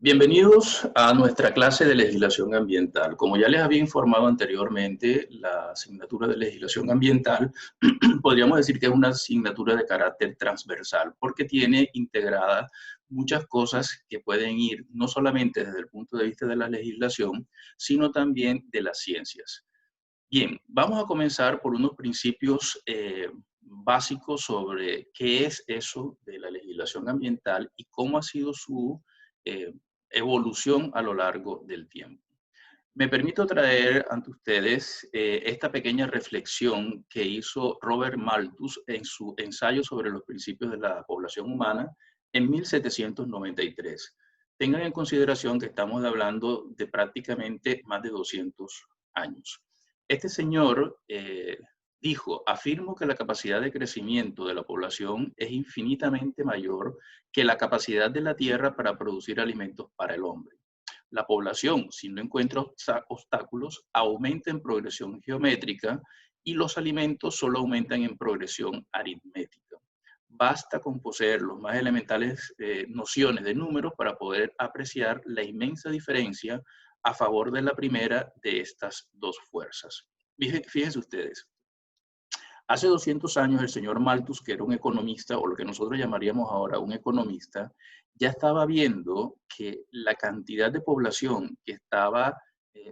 Bienvenidos a nuestra clase de legislación ambiental. Como ya les había informado anteriormente, la asignatura de legislación ambiental podríamos decir que es una asignatura de carácter transversal porque tiene integradas muchas cosas que pueden ir no solamente desde el punto de vista de la legislación, sino también de las ciencias. Bien, vamos a comenzar por unos principios básicos sobre qué es eso de la legislación ambiental y cómo ha sido su eh, evolución a lo largo del tiempo. Me permito traer ante ustedes esta pequeña reflexión que hizo Robert Malthus en su ensayo sobre los principios de la población humana en 1793. Tengan en consideración que estamos hablando de prácticamente más de 200 años. Este señor dijo: afirmo que la capacidad de crecimiento de la población es infinitamente mayor que la capacidad de la tierra para producir alimentos para el hombre. La población, si no encuentra obstáculos, aumenta en progresión geométrica y los alimentos solo aumentan en progresión aritmética. Basta con poseer las más elementales nociones de números para poder apreciar la inmensa diferencia a favor de la primera de estas dos fuerzas. Fíjense ustedes, hace 200 años el señor Malthus, que era un economista, o lo que nosotros llamaríamos ahora un economista, ya estaba viendo que la cantidad de población que estaba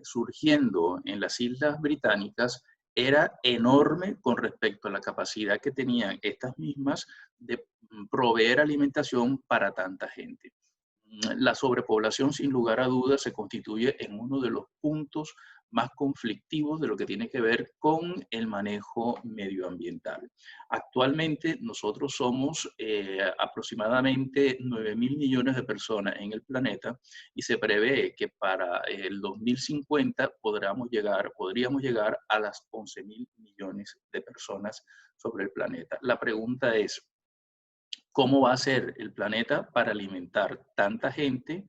surgiendo en las Islas Británicas era enorme con respecto a la capacidad que tenían estas mismas de proveer alimentación para tanta gente. La sobrepoblación, sin lugar a dudas, se constituye en uno de los puntos más conflictivos de lo que tiene que ver con el manejo medioambiental. Actualmente nosotros somos aproximadamente 9.000 millones de personas en el planeta y se prevé que para el 2050 podríamos llegar a las 11.000 millones de personas sobre el planeta. La pregunta es: ¿cómo va a ser el planeta para alimentar tanta gente?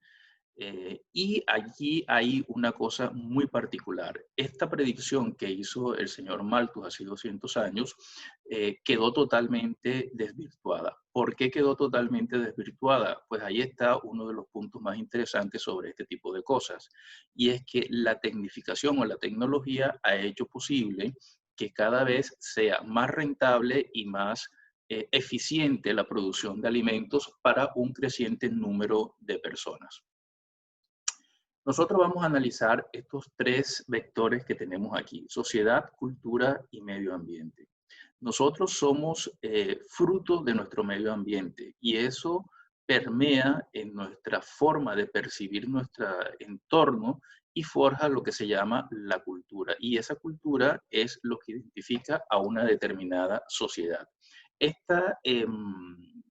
Y allí hay una cosa muy particular. Esta predicción que hizo el señor Malthus hace 200 años quedó totalmente desvirtuada. ¿Por qué quedó totalmente desvirtuada? Pues ahí está uno de los puntos más interesantes sobre este tipo de cosas. Y es que la tecnificación o la tecnología ha hecho posible que cada vez sea más rentable y más eficiente la producción de alimentos para un creciente número de personas. Nosotros vamos a analizar estos tres vectores que tenemos aquí: sociedad, cultura y medio ambiente. Nosotros somos fruto de nuestro medio ambiente y eso permea en nuestra forma de percibir nuestro entorno y forja lo que se llama la cultura. Y esa cultura es lo que identifica a una determinada sociedad.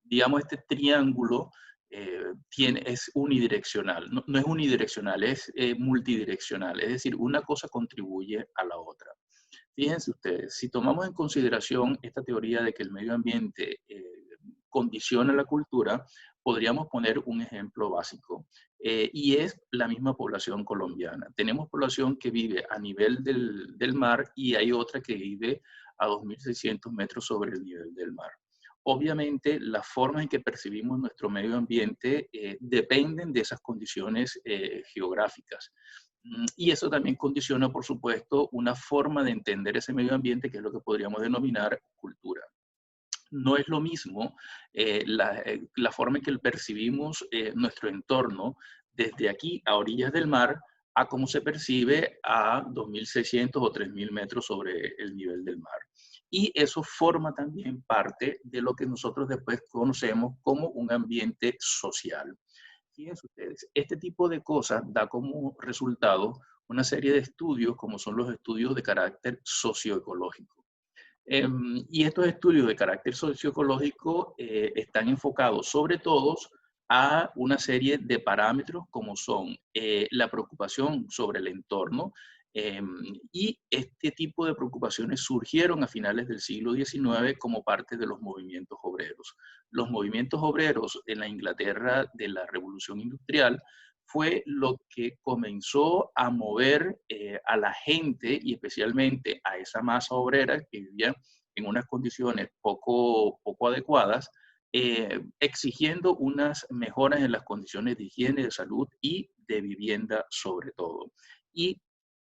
Digamos, este triángulo es unidireccional. No, no es unidireccional, es multidireccional. Es decir, una cosa contribuye a la otra. Fíjense ustedes, si tomamos en consideración esta teoría de que el medio ambiente condiciona la cultura, podríamos poner un ejemplo básico y es la misma población colombiana. Tenemos población que vive a nivel del mar y hay otra que vive a 2.600 metros sobre el nivel del mar. Obviamente, las formas en que percibimos nuestro medio ambiente dependen de esas condiciones geográficas. Y eso también condiciona, por supuesto, una forma de entender ese medio ambiente, que es lo que podríamos denominar cultura. No es lo mismo la forma en que percibimos nuestro entorno desde aquí a orillas del mar a cómo se percibe a 2.600 o 3.000 metros sobre el nivel del mar. Y eso forma también parte de lo que nosotros después conocemos como un ambiente social. Fíjense ustedes, este tipo de cosas da como resultado una serie de estudios, como son los estudios de carácter socioecológico. Y estos estudios de carácter socioecológico están enfocados sobre todo a una serie de parámetros como son la preocupación sobre el entorno, y este tipo de preocupaciones surgieron a finales del siglo XIX como parte de los movimientos obreros. Los movimientos obreros en la Inglaterra de la Revolución Industrial fue lo que comenzó a mover a la gente y especialmente a esa masa obrera que vivía en unas condiciones poco adecuadas exigiendo unas mejoras en las condiciones de higiene, de salud y de vivienda sobre todo. Y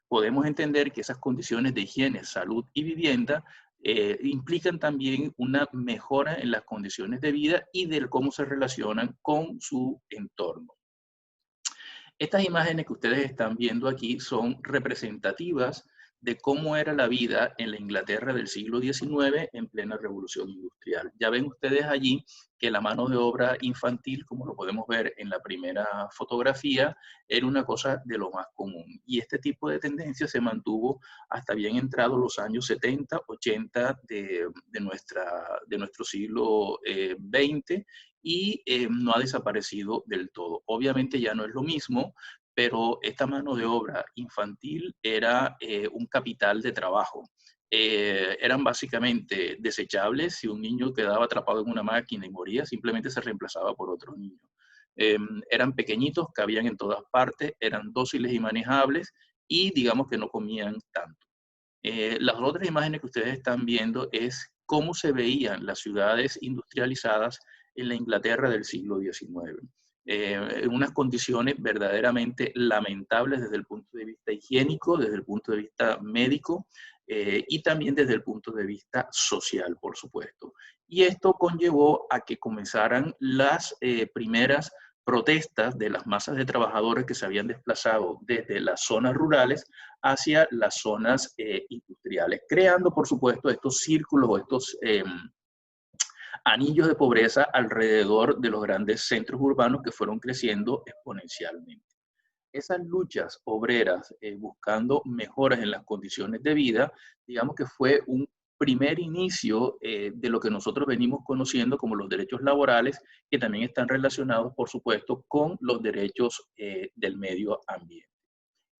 podemos entender que esas condiciones de higiene, salud y vivienda implican también una mejora en las condiciones de vida y de cómo se relacionan con su entorno. Estas imágenes que ustedes están viendo aquí son representativas de cómo era la vida en la Inglaterra del siglo XIX en plena revolución industrial. Ya ven ustedes allí que la mano de obra infantil, como lo podemos ver en la primera fotografía, era una cosa de lo más común. Y este tipo de tendencia se mantuvo hasta bien entrados los años 70, 80 de nuestro siglo XX y no ha desaparecido del todo. Obviamente ya no es lo mismo, pero esta mano de obra infantil era un capital de trabajo. Eran básicamente desechables. Si un niño quedaba atrapado en una máquina y moría, simplemente se reemplazaba por otro niño. Eran pequeñitos, cabían en todas partes, eran dóciles y manejables y digamos que no comían tanto. Las otras imágenes que ustedes están viendo es cómo se veían las ciudades industrializadas en la Inglaterra del siglo XIX. En unas condiciones verdaderamente lamentables desde el punto de vista higiénico, desde el punto de vista médico y también desde el punto de vista social, por supuesto. Y esto conllevó a que comenzaran las primeras protestas de las masas de trabajadores que se habían desplazado desde las zonas rurales hacia las zonas industriales, creando, por supuesto, estos círculos o estos anillos de pobreza alrededor de los grandes centros urbanos que fueron creciendo exponencialmente. Esas luchas obreras buscando mejoras en las condiciones de vida, digamos que fue un primer inicio de lo que nosotros venimos conociendo como los derechos laborales, que también están relacionados, por supuesto, con los derechos del medio ambiente.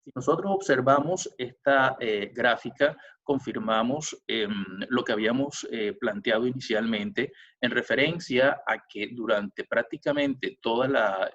Si nosotros observamos esta gráfica, confirmamos lo que habíamos planteado inicialmente en referencia a que durante prácticamente toda la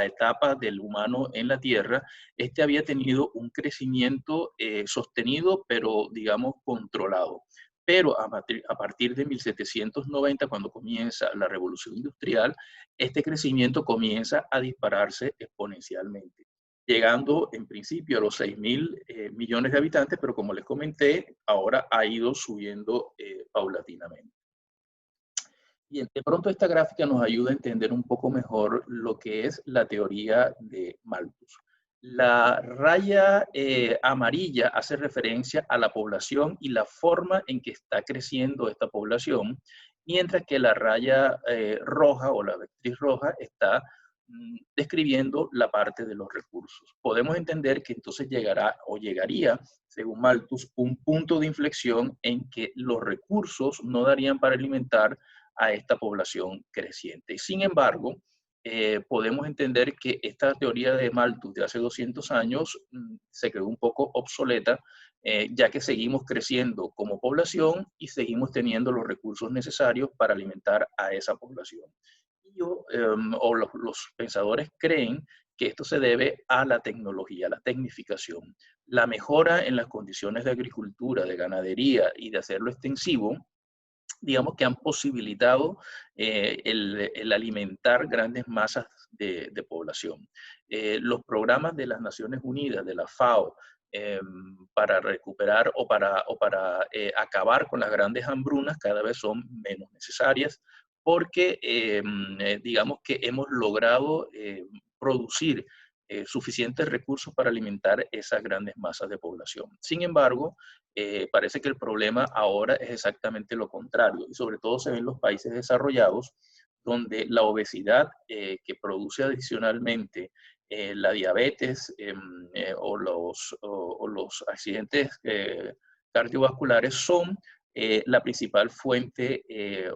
etapa del humano en la Tierra, este había tenido un crecimiento sostenido, pero digamos controlado. Pero a partir de 1790, cuando comienza la revolución industrial, este crecimiento comienza a dispararse exponencialmente, llegando en principio a los 6.000 millones de habitantes, pero como les comenté, ahora ha ido subiendo paulatinamente. Bien, de pronto esta gráfica nos ayuda a entender un poco mejor lo que es la teoría de Malthus. La raya amarilla hace referencia a la población y la forma en que está creciendo esta población, mientras que la raya roja o la vectriz roja está describiendo la parte de los recursos. Podemos entender que entonces llegará o llegaría, según Malthus, un punto de inflexión en que los recursos no darían para alimentar a esta población creciente. Sin embargo, podemos entender que esta teoría de Malthus de hace 200 años se quedó un poco obsoleta, ya que seguimos creciendo como población y seguimos teniendo los recursos necesarios para alimentar a esa población. Los pensadores creen que esto se debe a la tecnología, la tecnificación, la mejora en las condiciones de agricultura, de ganadería y de hacerlo extensivo, digamos que han posibilitado el alimentar grandes masas de población. Los programas de las Naciones Unidas, de la FAO, para recuperar o para acabar con las grandes hambrunas cada vez son menos necesarias porque digamos que hemos logrado producir suficientes recursos para alimentar esas grandes masas de población. Sin embargo, parece que el problema ahora es exactamente lo contrario, y sobre todo se ve en los países desarrollados, donde la obesidad que produce adicionalmente la diabetes o los accidentes cardiovasculares son la principal fuente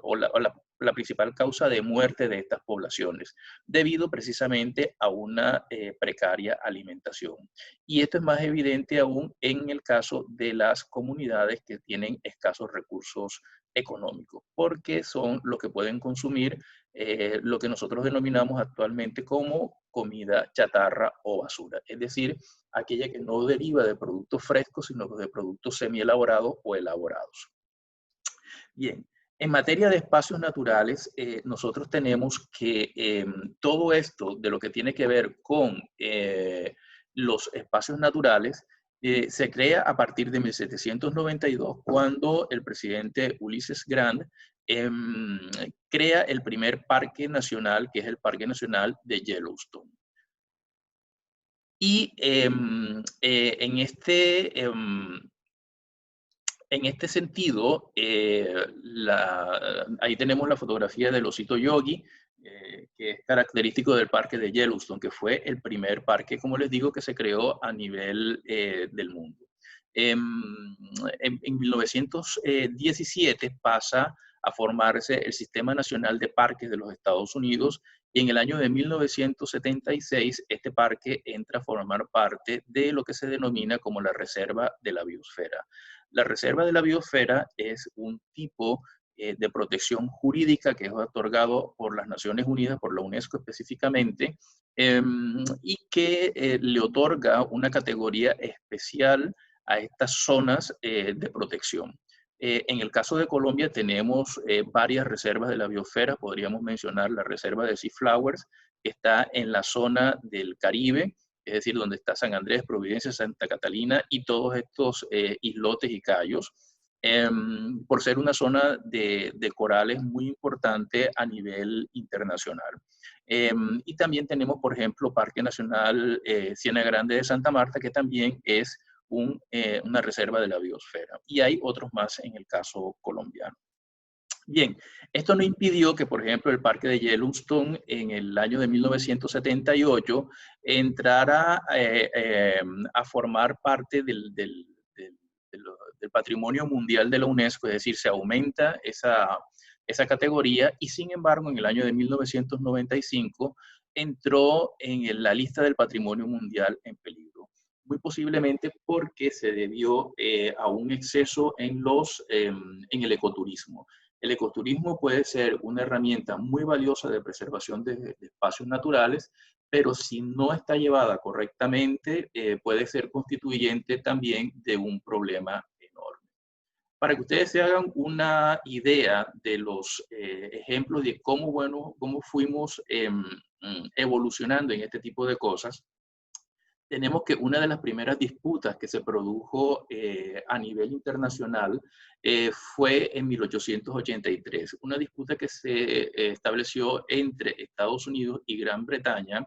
o la principal causa de muerte de estas poblaciones, debido precisamente a una precaria alimentación. Y esto es más evidente aún en el caso de las comunidades que tienen escasos recursos económicos, porque son los que pueden consumir lo que nosotros denominamos actualmente como comida chatarra o basura, es decir, aquella que no deriva de productos frescos, sino de productos semi-elaborados o elaborados. Bien, En materia de espacios naturales, nosotros tenemos que todo esto de lo que tiene que ver con los espacios naturales se crea a partir de 1792, cuando el presidente Ulysses Grant crea el primer parque nacional, que es el Parque Nacional de Yellowstone. Y en este sentido, ahí tenemos la fotografía del osito Yogi, que es característico del parque de Yellowstone, que fue el primer parque, como les digo, que se creó a nivel del mundo. En 1917 pasa a formarse el Sistema Nacional de Parques de los Estados Unidos, y en el año de 1976 este parque entra a formar parte de lo que se denomina como la Reserva de la Biosfera. La Reserva de la Biosfera es un tipo de protección jurídica que es otorgado por las Naciones Unidas, por la UNESCO específicamente, y que le otorga una categoría especial a estas zonas de protección. En el caso de Colombia tenemos varias reservas de la biosfera. Podríamos mencionar la reserva de Sea Flowers, que está en la zona del Caribe, es decir, donde está San Andrés, Providencia, Santa Catalina y todos estos islotes y cayos, por ser una zona de corales muy importante a nivel internacional. Y también tenemos, por ejemplo, Parque Nacional Ciénaga Grande de Santa Marta, que también es una reserva de la biosfera. Y hay otros más en el caso colombiano. Bien, esto no impidió que, por ejemplo, el parque de Yellowstone en el año de 1978 entrara a formar parte del patrimonio mundial de la UNESCO, es decir, se aumenta esa categoría, y sin embargo en el año de 1995 entró en la lista del patrimonio mundial en peligro, muy posiblemente porque se debió a un exceso en el ecoturismo. El ecoturismo puede ser una herramienta muy valiosa de preservación de espacios naturales, pero si no está llevada correctamente, puede ser constituyente también de un problema enorme. Para que ustedes se hagan una idea de los ejemplos de cómo fuimos evolucionando en este tipo de cosas, tenemos que una de las primeras disputas que se produjo a nivel internacional fue en 1883, una disputa que se estableció entre Estados Unidos y Gran Bretaña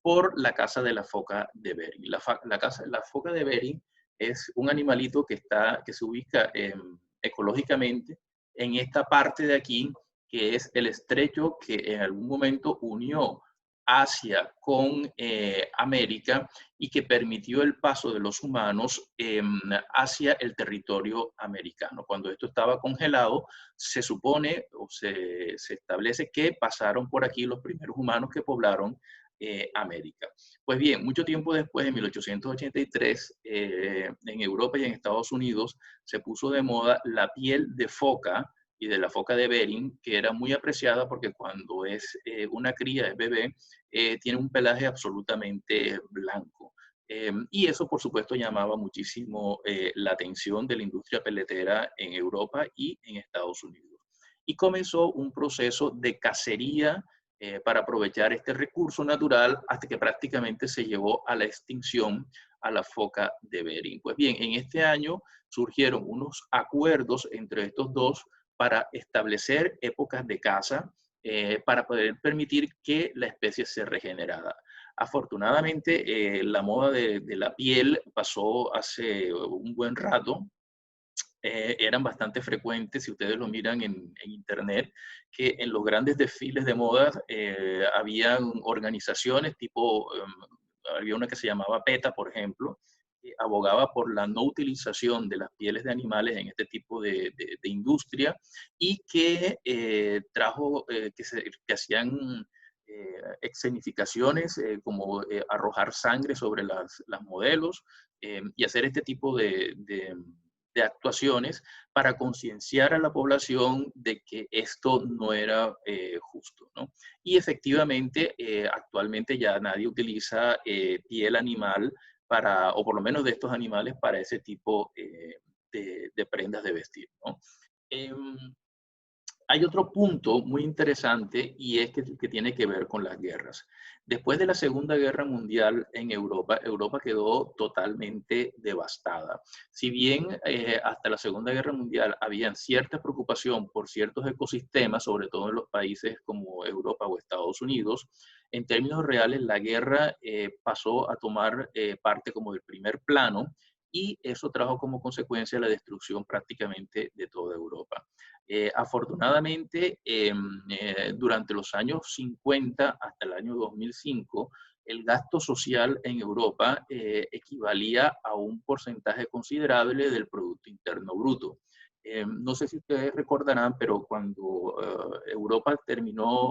por la caza de la foca de Bering. La foca de Bering es un animalito que se ubica ecológicamente en esta parte de aquí, que es el estrecho que en algún momento unió Asia con América y que permitió el paso de los humanos hacia el territorio americano. Cuando esto estaba congelado, se supone o se establece que pasaron por aquí los primeros humanos que poblaron América. Pues bien, mucho tiempo después, en 1883, en Europa y en Estados Unidos, se puso de moda la piel de foca y de la foca de Bering, que era muy apreciada porque cuando es una cría, es bebé, tiene un pelaje absolutamente blanco. Y eso, por supuesto, llamaba muchísimo la atención de la industria peletera en Europa y en Estados Unidos. Y comenzó un proceso de cacería para aprovechar este recurso natural hasta que prácticamente se llevó a la extinción a la foca de Bering. Pues bien, en este año surgieron unos acuerdos entre estos dos para establecer épocas de caza para poder permitir que la especie se regenerara. Afortunadamente, la moda de la piel pasó hace un buen rato. Eran bastante frecuentes, si ustedes lo miran en internet, que en los grandes desfiles de moda habían organizaciones tipo, había una que se llamaba PETA, por ejemplo, que abogaba por la no utilización de las pieles de animales en este tipo de industria, y que trajo, que hacían escenificaciones como arrojar sangre sobre las modelos y hacer este tipo de actuaciones para concienciar a la población de que esto no era justo, ¿no? Y efectivamente, actualmente ya nadie utiliza piel animal para, o por lo menos de estos animales, para ese tipo de prendas de vestir, ¿no? Hay otro punto muy interesante y es que tiene que ver con las guerras. Después de la Segunda Guerra Mundial en Europa, Europa quedó totalmente devastada. Si bien hasta la Segunda Guerra Mundial había cierta preocupación por ciertos ecosistemas, sobre todo en los países como Europa o Estados Unidos, en términos reales la guerra pasó a tomar parte como del primer plano y eso trajo como consecuencia la destrucción prácticamente de toda Europa. Afortunadamente, durante los años 50 hasta el año 2005, el gasto social en Europa equivalía a un porcentaje considerable del Producto Interno Bruto. No sé si ustedes recordarán, pero cuando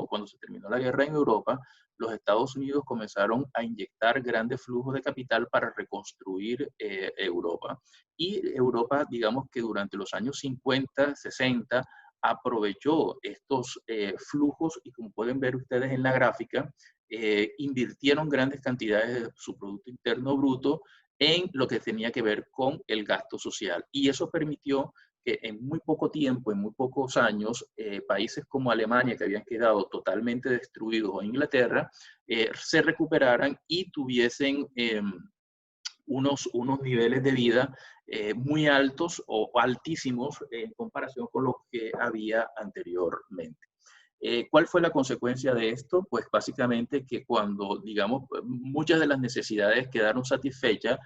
cuando se terminó la guerra en Europa, los Estados Unidos comenzaron a inyectar grandes flujos de capital para reconstruir Europa. Y Europa, digamos que durante los años 50, 60, aprovechó estos flujos y como pueden ver ustedes en la gráfica, invirtieron grandes cantidades de su Producto Interno Bruto en lo que tenía que ver con el gasto social. Y eso permitió que en muy poco tiempo, en muy pocos años, países como Alemania, que habían quedado totalmente destruidos, o Inglaterra, se recuperaran y tuviesen unos niveles de vida muy altos o altísimos en comparación con lo que había anteriormente. ¿Cuál fue la consecuencia de esto? Pues básicamente que cuando, digamos, muchas de las necesidades quedaron satisfechas,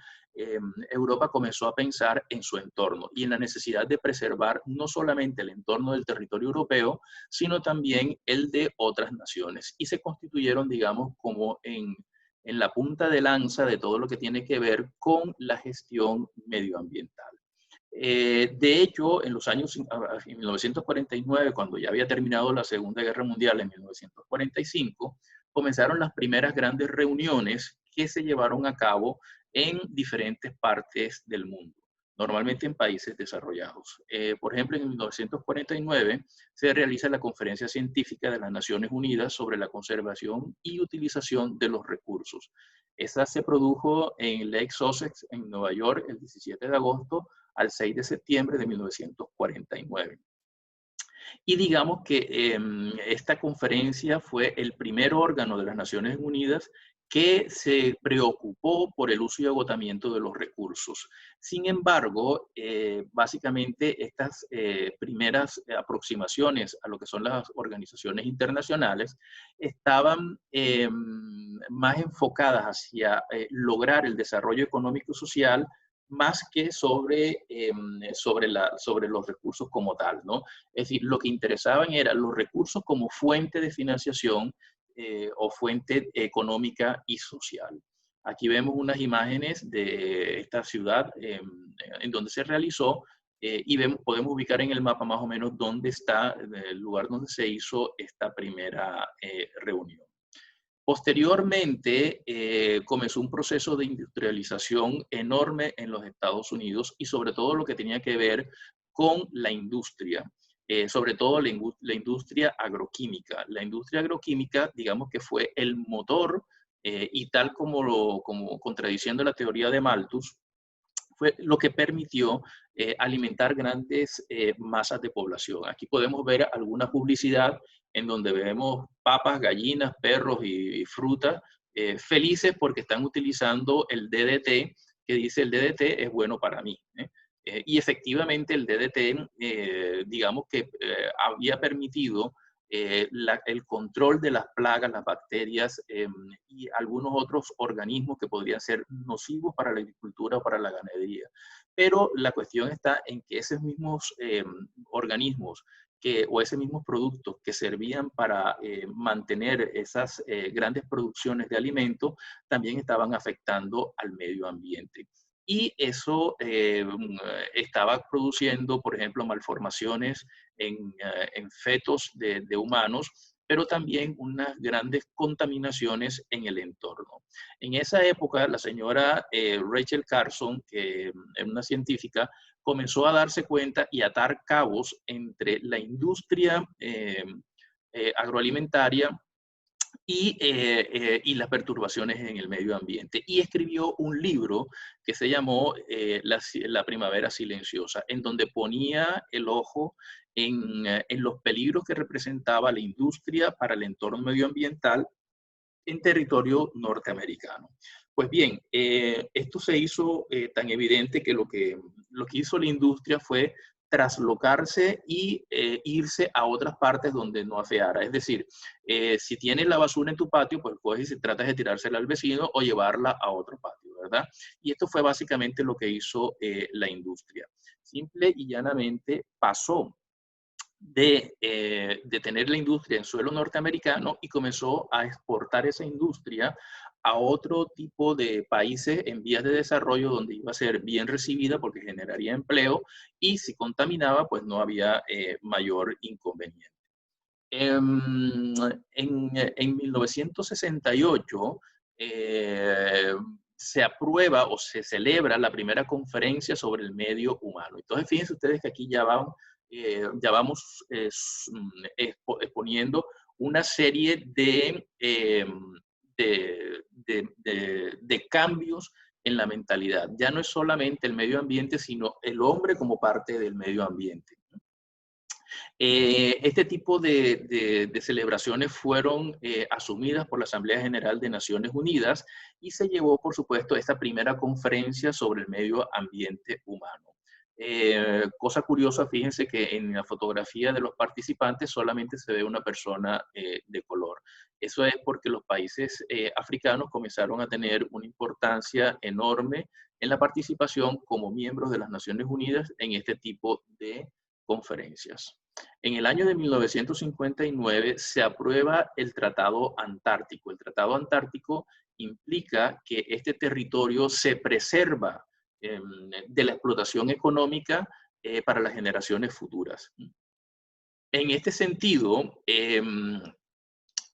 Europa comenzó a pensar en su entorno y en la necesidad de preservar no solamente el entorno del territorio europeo, sino también el de otras naciones. Y se constituyeron, digamos, como en la punta de lanza de todo lo que tiene que ver con la gestión medioambiental. De hecho, en los años 1949, cuando ya había terminado la Segunda Guerra Mundial en 1945, comenzaron las primeras grandes reuniones que se llevaron a cabo en diferentes partes del mundo, normalmente en países desarrollados. Por ejemplo, en 1949 se realiza la Conferencia Científica de las Naciones Unidas sobre la conservación y utilización de los recursos. Esa se produjo en Lake Sussex, en Nueva York, el 17 de agosto al 6 de septiembre de 1949. Y digamos que esta conferencia fue el primer órgano de las Naciones Unidas que se preocupó por el uso y agotamiento de los recursos. Sin embargo, básicamente estas primeras aproximaciones a lo que son las organizaciones internacionales estaban más enfocadas hacia lograr el desarrollo económico y social más que sobre los recursos como tal, ¿no? Es decir, lo que interesaban eran los recursos como fuente de financiación o fuente económica y social. Aquí vemos unas imágenes de esta ciudad en donde se realizó y podemos ubicar en el mapa más o menos dónde está el lugar donde se hizo esta primera reunión. Posteriormente, comenzó un proceso de industrialización enorme en los Estados Unidos y sobre todo lo que tenía que ver con la industria, sobre todo la industria agroquímica. La industria agroquímica, digamos que fue el motor y tal como contradiciendo la teoría de Malthus, fue lo que permitió alimentar grandes masas de población. Aquí podemos ver alguna publicidad en donde vemos papas, gallinas, perros y frutas felices porque están utilizando el DDT, que dice el DDT es bueno para mí. Y efectivamente el DDT, digamos que había permitido el control de las plagas, las bacterias y algunos otros organismos que podrían ser nocivos para la agricultura o para la ganadería. Pero la cuestión está en que esos mismos organismos o esos mismos productos que servían para mantener esas grandes producciones de alimentos también estaban afectando al medio ambiente. Y eso estaba produciendo, por ejemplo, malformaciones en fetos de humanos, pero también unas grandes contaminaciones en el entorno. En esa época, la señora Rachel Carson, que es una científica, comenzó a darse cuenta y atar cabos entre la industria agroalimentaria y las perturbaciones en el medio ambiente. Y escribió un libro que se llamó La Primavera Silenciosa, en donde ponía el ojo en los peligros que representaba la industria para el entorno medioambiental en territorio norteamericano. Pues bien, esto se hizo tan evidente que lo que hizo la industria fue traslocarse y irse a otras partes donde no afeara. Es decir, si tienes la basura en tu patio, pues coges y tratas de tirársela al vecino o llevarla a otro patio, ¿verdad? Y esto fue básicamente lo que hizo la industria. Simple y llanamente pasó de tener la industria en suelo norteamericano y comenzó a exportar esa industria a otro tipo de países en vías de desarrollo donde iba a ser bien recibida porque generaría empleo y si contaminaba pues no había mayor inconveniente. En 1968 se aprueba o se celebra la primera conferencia sobre el medio humano. Entonces, fíjense ustedes que aquí ya vamos exponiendo una serie de cambios en la mentalidad. Ya no es solamente el medio ambiente, sino el hombre como parte del medio ambiente. Este tipo de celebraciones fueron asumidas por la Asamblea General de Naciones Unidas y se llevó, por supuesto, esta primera conferencia sobre el medio ambiente humano. Cosa curiosa, fíjense que en la fotografía de los participantes solamente se ve una persona de color. Eso es porque los países africanos comenzaron a tener una importancia enorme en la participación como miembros de las Naciones Unidas en este tipo de conferencias. En el año de 1959 se aprueba el Tratado Antártico. El Tratado Antártico implica que este territorio se preserva de la explotación económica para las generaciones futuras. En este sentido,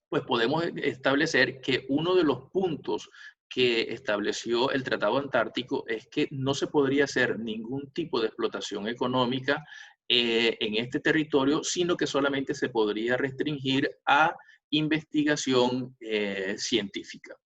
pues podemos establecer que uno de los puntos que estableció el Tratado Antártico es que no se podría hacer ningún tipo de explotación económica en este territorio, sino que solamente se podría restringir a investigación científica.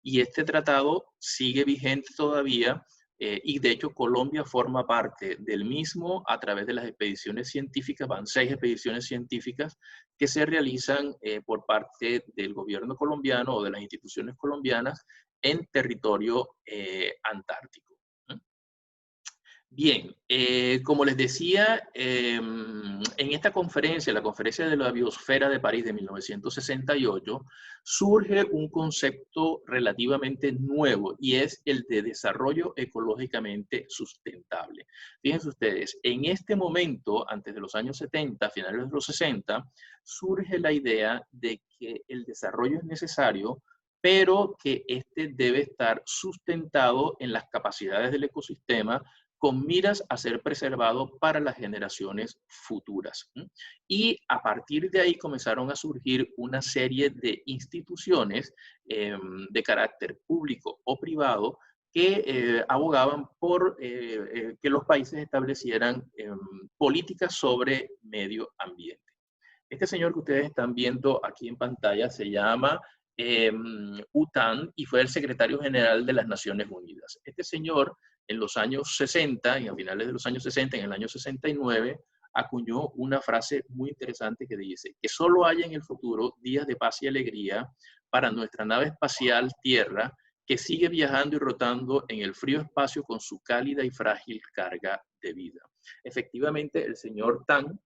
Y este tratado sigue vigente todavía y de hecho Colombia forma parte del mismo a través de las expediciones científicas, van 6 expediciones científicas que se realizan por parte del gobierno colombiano o de las instituciones colombianas en territorio antártico. Bien, como les decía, en esta conferencia, la Conferencia de la Biosfera de París de 1968, surge un concepto relativamente nuevo y es el de desarrollo ecológicamente sustentable. Fíjense ustedes, en este momento, antes de los años 70, finales de los 60, surge la idea de que el desarrollo es necesario, pero que este debe estar sustentado en las capacidades del ecosistema con miras a ser preservado para las generaciones futuras. Y a partir de ahí comenzaron a surgir una serie de instituciones de carácter público o privado que abogaban por que los países establecieran políticas sobre medio ambiente. Este señor que ustedes están viendo aquí en pantalla se llama U Thant y fue el secretario general de las Naciones Unidas. Este señor en los años 60 y a finales de los años 60, en el año 69, acuñó una frase muy interesante que dice que solo hay en el futuro días de paz y alegría para nuestra nave espacial Tierra que sigue viajando y rotando en el frío espacio con su cálida y frágil carga de vida. Efectivamente, el señor Thant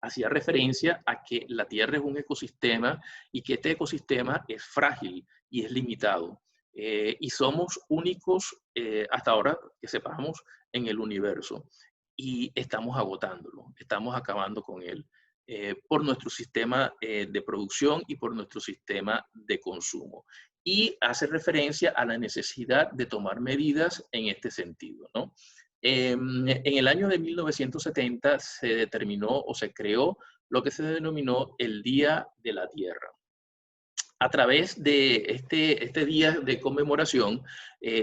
hacía referencia a que la Tierra es un ecosistema y que este ecosistema es frágil y es limitado. Y somos únicos, hasta ahora que sepamos, en el universo. Y estamos agotándolo, estamos acabando con él, por nuestro sistema de producción y por nuestro sistema de consumo. Y hace referencia a la necesidad de tomar medidas en este sentido, ¿no? En el año de 1970 se determinó o se creó lo que se denominó el Día de la Tierra. A través de este día de conmemoración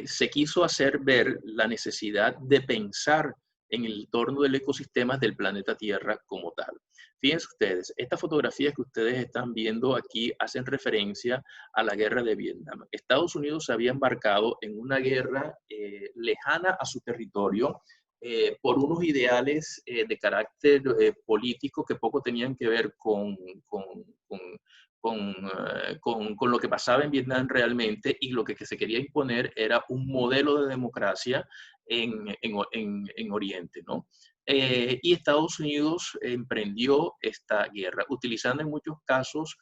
se quiso hacer ver la necesidad de pensar en el entorno del ecosistema del planeta Tierra como tal. Fíjense ustedes, estas fotografías que ustedes están viendo aquí hacen referencia a la guerra de Vietnam. Estados Unidos se había embarcado en una guerra lejana a su territorio, por unos ideales de carácter político que poco tenían que ver con lo que pasaba en Vietnam realmente, y lo que se quería imponer era un modelo de democracia en Oriente, ¿no? Y Estados Unidos emprendió esta guerra, utilizando en muchos casos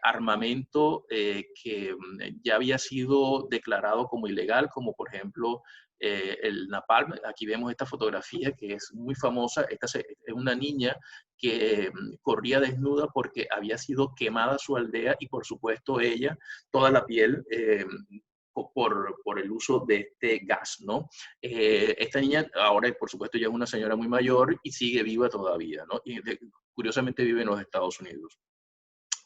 armamento que ya había sido declarado como ilegal, como por ejemplo el napalm. Aquí vemos esta fotografía que es muy famosa. Esta es una niña que corría desnuda porque había sido quemada su aldea y por supuesto ella, toda la piel, por el uso de este gas, ¿no? Esta niña ahora, por supuesto, ya es una señora muy mayor y sigue viva todavía, ¿no? Y curiosamente vive en los Estados Unidos.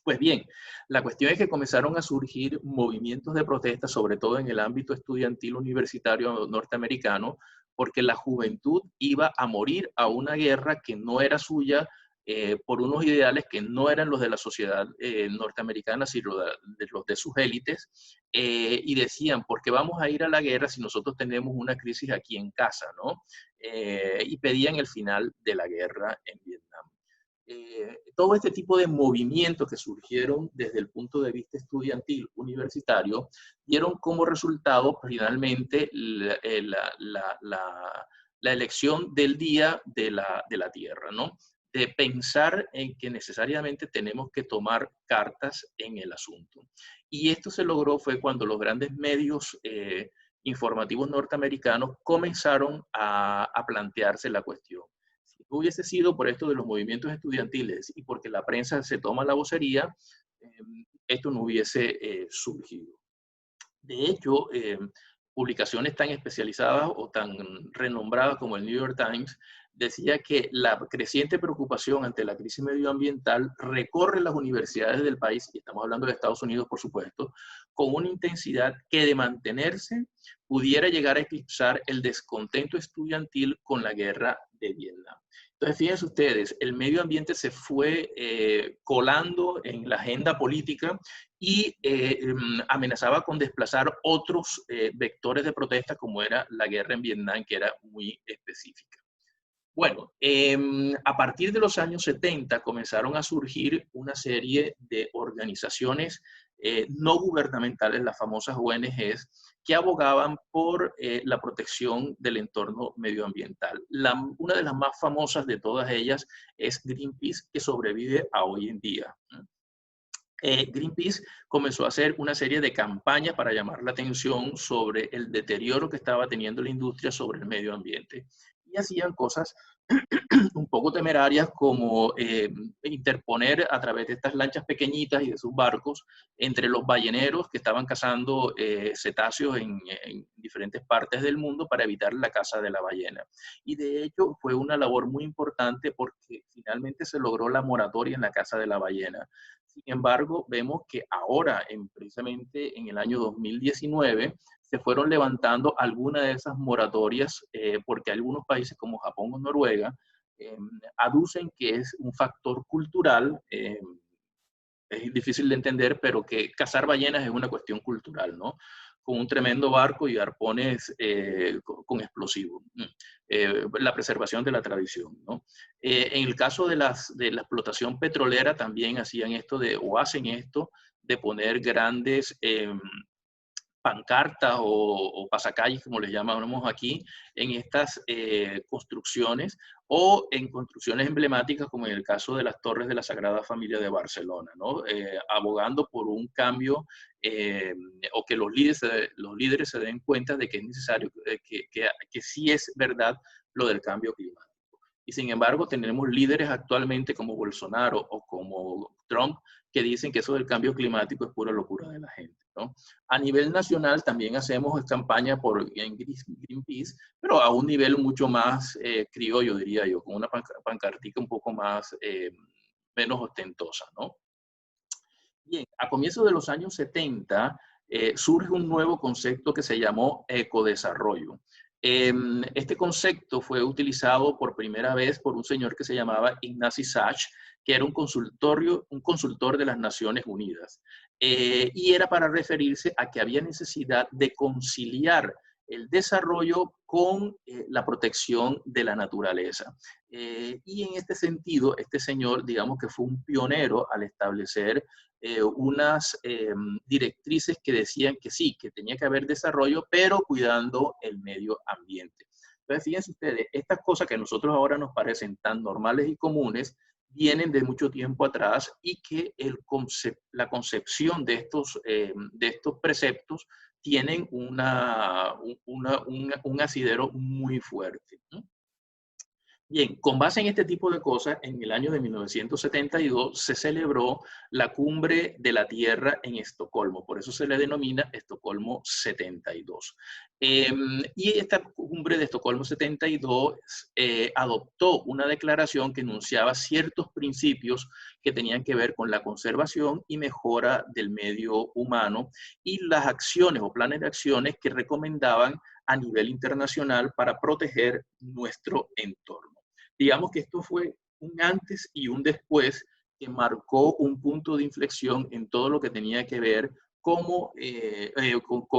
Pues bien, la cuestión es que comenzaron a surgir movimientos de protesta, sobre todo en el ámbito estudiantil universitario norteamericano, porque la juventud iba a morir a una guerra que no era suya, por unos ideales que no eran los de la sociedad norteamericana, sino los de sus élites, y decían, ¿por qué vamos a ir a la guerra si nosotros tenemos una crisis aquí en casa, ¿no? Y pedían el final de la guerra en Vietnam. Todo este tipo de movimientos que surgieron desde el punto de vista estudiantil universitario dieron como resultado finalmente la elección del Día de la Tierra, ¿no? De pensar en que necesariamente tenemos que tomar cartas en el asunto. Y esto se logró fue cuando los grandes medios informativos norteamericanos comenzaron a plantearse la cuestión. Si no hubiese sido por esto de los movimientos estudiantiles y porque la prensa se toma la vocería, esto no hubiese surgido. De hecho, publicaciones tan especializadas o tan renombradas como el New York Times decía que la creciente preocupación ante la crisis medioambiental recorre las universidades del país, y estamos hablando de Estados Unidos, por supuesto, con una intensidad que de mantenerse pudiera llegar a eclipsar el descontento estudiantil con la guerra de Vietnam. Entonces, fíjense ustedes, el medio ambiente se fue colando en la agenda política y amenazaba con desplazar otros vectores de protesta, como era la guerra en Vietnam, que era muy específica. Bueno, a partir de los años 70 comenzaron a surgir una serie de organizaciones no gubernamentales, las famosas ONGs, que abogaban por la protección del entorno medioambiental. Una de las más famosas de todas ellas es Greenpeace, que sobrevive a hoy en día. Greenpeace comenzó a hacer una serie de campañas para llamar la atención sobre el deterioro que estaba teniendo la industria sobre el medio ambiente. Y hacían cosas un poco temerarias como interponer a través de estas lanchas pequeñitas y de sus barcos entre los balleneros que estaban cazando cetáceos en diferentes partes del mundo para evitar la caza de la ballena. Y de hecho fue una labor muy importante porque finalmente se logró la moratoria en la caza de la ballena. Sin embargo, vemos que ahora, precisamente en el año 2019, se fueron levantando algunas de esas moratorias porque algunos países como Japón o Noruega aducen que es un factor cultural, es difícil de entender, pero que cazar ballenas es una cuestión cultural, ¿no? Con un tremendo barco y arpones con explosivos. La preservación de la tradición, ¿no? En el caso de la explotación petrolera también hacían esto o hacen esto de poner grandes pancartas o pasacalles, como les llamamos aquí, en estas construcciones o en construcciones emblemáticas, como en el caso de las Torres de la Sagrada Familia de Barcelona, ¿no? Abogando por un cambio o que los líderes se den cuenta de que es necesario, que sí es verdad lo del cambio climático. Y sin embargo, tenemos líderes actualmente como Bolsonaro o como Trump que dicen que eso del cambio climático es pura locura de la gente, ¿no? A nivel nacional también hacemos campaña en Greenpeace, pero a un nivel mucho más criollo, diría yo, con una pancartica un poco más, menos ostentosa, ¿no? Bien, a comienzos de los años 70 surge un nuevo concepto que se llamó ecodesarrollo. Este concepto fue utilizado por primera vez por un señor que se llamaba Ignasi Sach, que era un consultor de las Naciones Unidas. Y era para referirse a que había necesidad de conciliar el desarrollo con la protección de la naturaleza. Y en este sentido, este señor, digamos que fue un pionero al establecer unas directrices que decían que sí, que tenía que haber desarrollo, pero cuidando el medio ambiente. Entonces, fíjense ustedes, estas cosas que a nosotros ahora nos parecen tan normales y comunes, vienen de mucho tiempo atrás y que la concepción de estos preceptos tienen un asidero muy fuerte. Bien, con base en este tipo de cosas, en el año de 1972 se celebró la Cumbre de la Tierra en Estocolmo, por eso se le denomina Estocolmo 72. Y esta Cumbre de Estocolmo 72 adoptó una declaración que enunciaba ciertos principios que tenían que ver con la conservación y mejora del medio humano y las acciones o planes de acciones que recomendaban a nivel internacional para proteger nuestro entorno. Digamos que esto fue un antes y un después que marcó un punto de inflexión en todo lo que tenía que ver con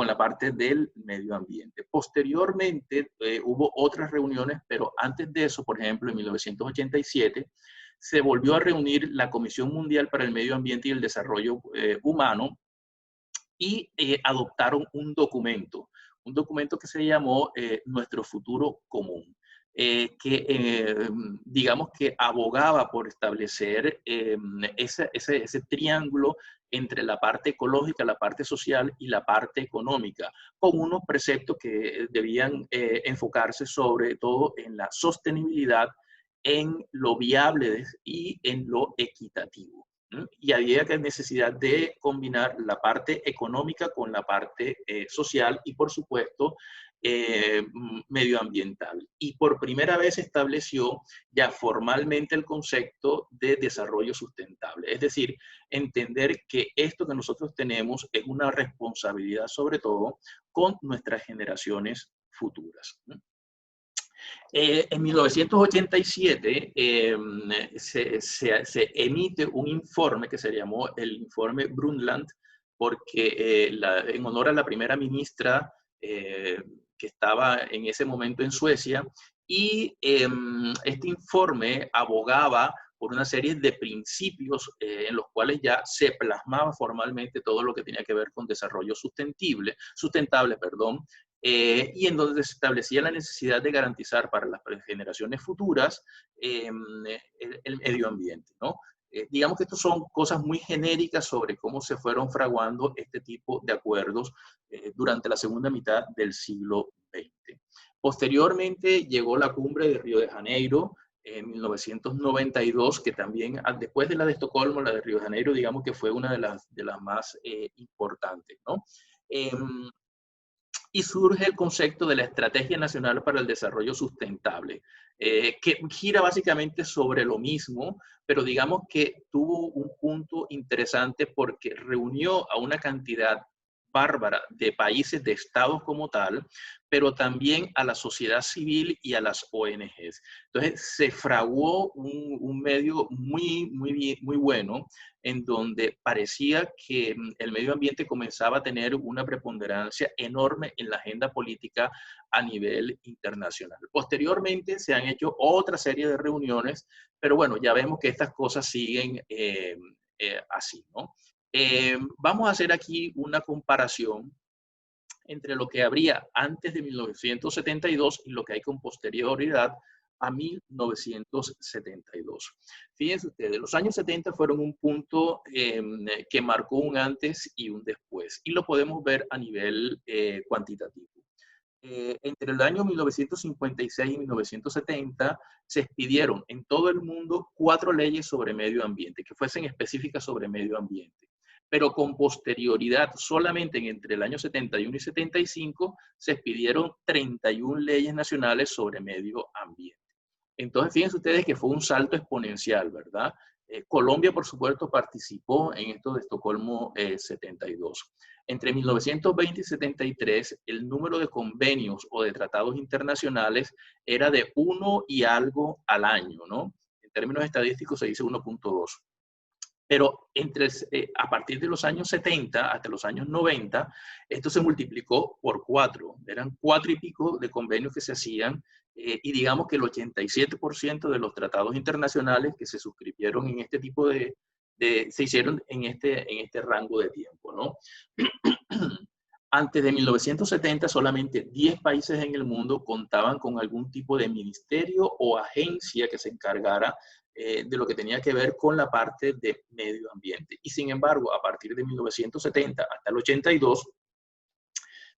la parte del medio ambiente. Posteriormente hubo otras reuniones, pero antes de eso, por ejemplo, en 1987, se volvió a reunir la Comisión Mundial para el Medio Ambiente y el Desarrollo Humano y adoptaron un documento que se llamó Nuestro Futuro Común. Digamos que abogaba por establecer ese triángulo entre la parte ecológica, la parte social y la parte económica, con unos preceptos que debían enfocarse sobre todo en la sostenibilidad, en lo viable y en lo equitativo. Y había necesidad de combinar la parte económica con la parte social y, por supuesto, medioambiental. Y por primera vez estableció ya formalmente el concepto de desarrollo sustentable. Es decir, entender que esto que nosotros tenemos es una responsabilidad sobre todo con nuestras generaciones futuras. En 1987 se emite un informe que se llamó el informe Brundtland, porque en honor a la primera ministra que estaba en ese momento en Suecia, y este informe abogaba por una serie de principios en los cuales ya se plasmaba formalmente todo lo que tenía que ver con desarrollo sustentable, y en donde se establecía la necesidad de garantizar para las generaciones futuras el medio ambiente, ¿no? Digamos que estas son cosas muy genéricas sobre cómo se fueron fraguando este tipo de acuerdos durante la segunda mitad del siglo XX. Posteriormente llegó la cumbre de Río de Janeiro en 1992, que también, después de la de Estocolmo, la de Río de Janeiro, digamos que fue una de las más importantes, ¿no? Y surge el concepto de la Estrategia Nacional para el Desarrollo Sustentable, que gira básicamente sobre lo mismo, pero digamos que tuvo un punto interesante porque reunió a una cantidad bárbara de países, de estados como tal, pero también a la sociedad civil y a las ONGs. Entonces se fraguó un medio muy bueno, en donde parecía que el medio ambiente comenzaba a tener una preponderancia enorme en la agenda política a nivel internacional. Posteriormente se han hecho otra serie de reuniones, pero bueno, ya vemos que estas cosas siguen así, ¿no? Vamos a hacer aquí una comparación entre lo que habría antes de 1972 y lo que hay con posterioridad a 1972. Fíjense ustedes, los años 70 fueron un punto que marcó un antes y un después, y lo podemos ver a nivel cuantitativo. Entre el año 1956 y 1970 se expidieron en todo el mundo 4 leyes sobre medio ambiente, que fuesen específicas sobre medio ambiente. Pero con posterioridad, solamente entre el año 71 y 75, se expidieron 31 leyes nacionales sobre medio ambiente. Entonces, fíjense ustedes que fue un salto exponencial, ¿verdad? Colombia, por supuesto, participó en esto de Estocolmo 72. Entre 1920 y 73, el número de convenios o de tratados internacionales era de 1 y algo al año, ¿no? En términos estadísticos se dice 1.2. Pero a partir de los años 70 hasta los años 90, esto se multiplicó por 4. Eran 4 y pico de convenios que se hacían, y digamos que el 87% de los tratados internacionales que se suscribieron en este tipo se hicieron en este rango de tiempo, ¿no? Antes de 1970, solamente 10 países en el mundo contaban con algún tipo de ministerio o agencia que se encargara de lo que tenía que ver con la parte de medio ambiente. Y sin embargo, a partir de 1970 hasta el 82,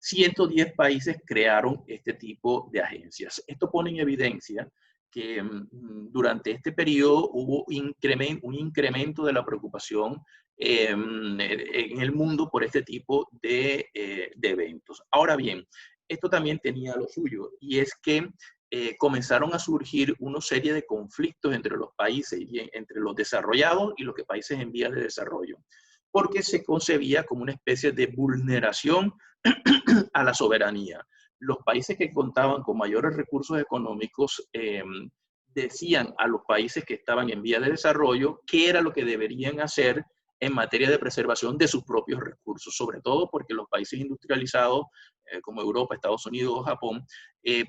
110 países crearon este tipo de agencias. Esto pone en evidencia que durante este periodo hubo un incremento de la preocupación en el mundo por este tipo de eventos. Ahora bien, esto también tenía lo suyo, y es que comenzaron a surgir una serie de conflictos entre los países, entre los desarrollados y los países en vías de desarrollo, porque se concebía como una especie de vulneración a la soberanía. Los países que contaban con mayores recursos económicos decían a los países que estaban en vía de desarrollo qué era lo que deberían hacer en materia de preservación de sus propios recursos, sobre todo porque los países industrializados, como Europa, Estados Unidos o Japón,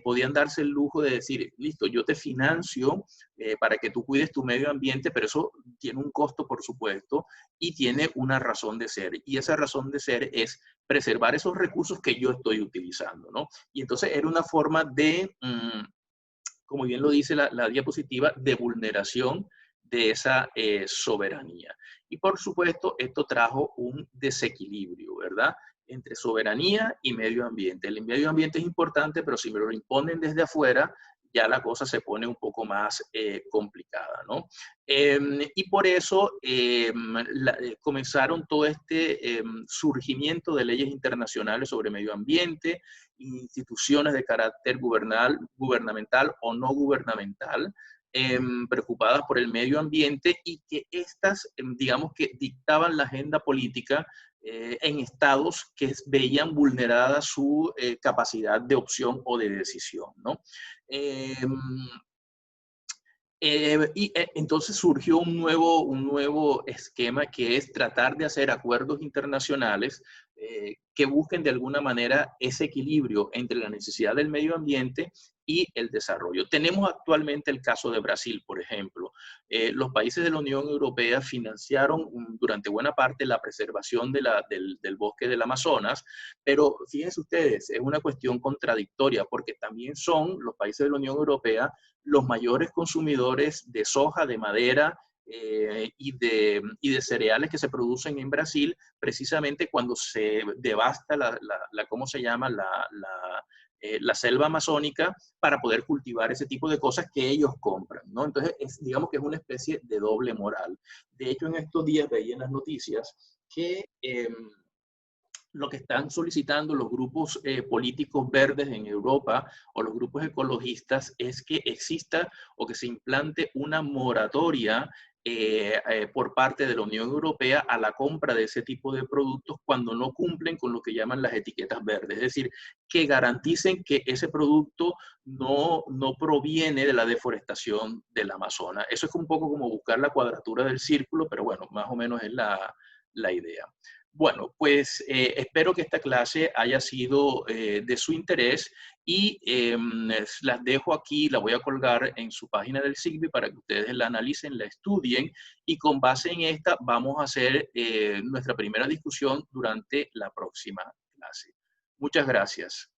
podían darse el lujo de decir, listo, yo te financio para que tú cuides tu medio ambiente, pero eso tiene un costo, por supuesto, y tiene una razón de ser. Y esa razón de ser es preservar esos recursos que yo estoy utilizando, ¿no? Y entonces era una forma de, como bien lo dice la diapositiva, de vulneración de esa soberanía. Y por supuesto, esto trajo un desequilibrio, ¿verdad? Entre soberanía y medio ambiente. El medio ambiente es importante, pero si me lo imponen desde afuera, ya la cosa se pone un poco más complicada, ¿no? Y por eso comenzaron todo este surgimiento de leyes internacionales sobre medio ambiente, instituciones de carácter gubernamental o no gubernamental, preocupadas por el medio ambiente, y que estas, digamos que dictaban la agenda política en estados que veían vulnerada su capacidad de opción o de decisión, ¿no? Entonces surgió un nuevo esquema, que es tratar de hacer acuerdos internacionales que busquen de alguna manera ese equilibrio entre la necesidad del medio ambiente y el desarrollo. Tenemos actualmente el caso de Brasil, por ejemplo. Los países de la Unión Europea financiaron durante buena parte la preservación del bosque del Amazonas, pero fíjense ustedes, es una cuestión contradictoria, porque también son los países de la Unión Europea los mayores consumidores de soja, de madera y de cereales que se producen en Brasil, precisamente cuando se devasta ¿cómo se llama? La selva amazónica, para poder cultivar ese tipo de cosas que ellos compran, ¿no? Entonces, digamos que es una especie de doble moral. De hecho, en estos días veía en las noticias que lo que están solicitando los grupos políticos verdes en Europa, o los grupos ecologistas, es que exista o que se implante una moratoria por parte de la Unión Europea a la compra de ese tipo de productos cuando no cumplen con lo que llaman las etiquetas verdes. Es decir, que garanticen que ese producto no proviene de la deforestación del Amazonas. Eso es un poco como buscar la cuadratura del círculo, pero bueno, más o menos es la idea. Bueno, pues espero que esta clase haya sido de su interés, y las dejo aquí, la voy a colgar en su página del SIGBI para que ustedes la analicen, la estudien, y con base en esta vamos a hacer nuestra primera discusión durante la próxima clase. Muchas gracias.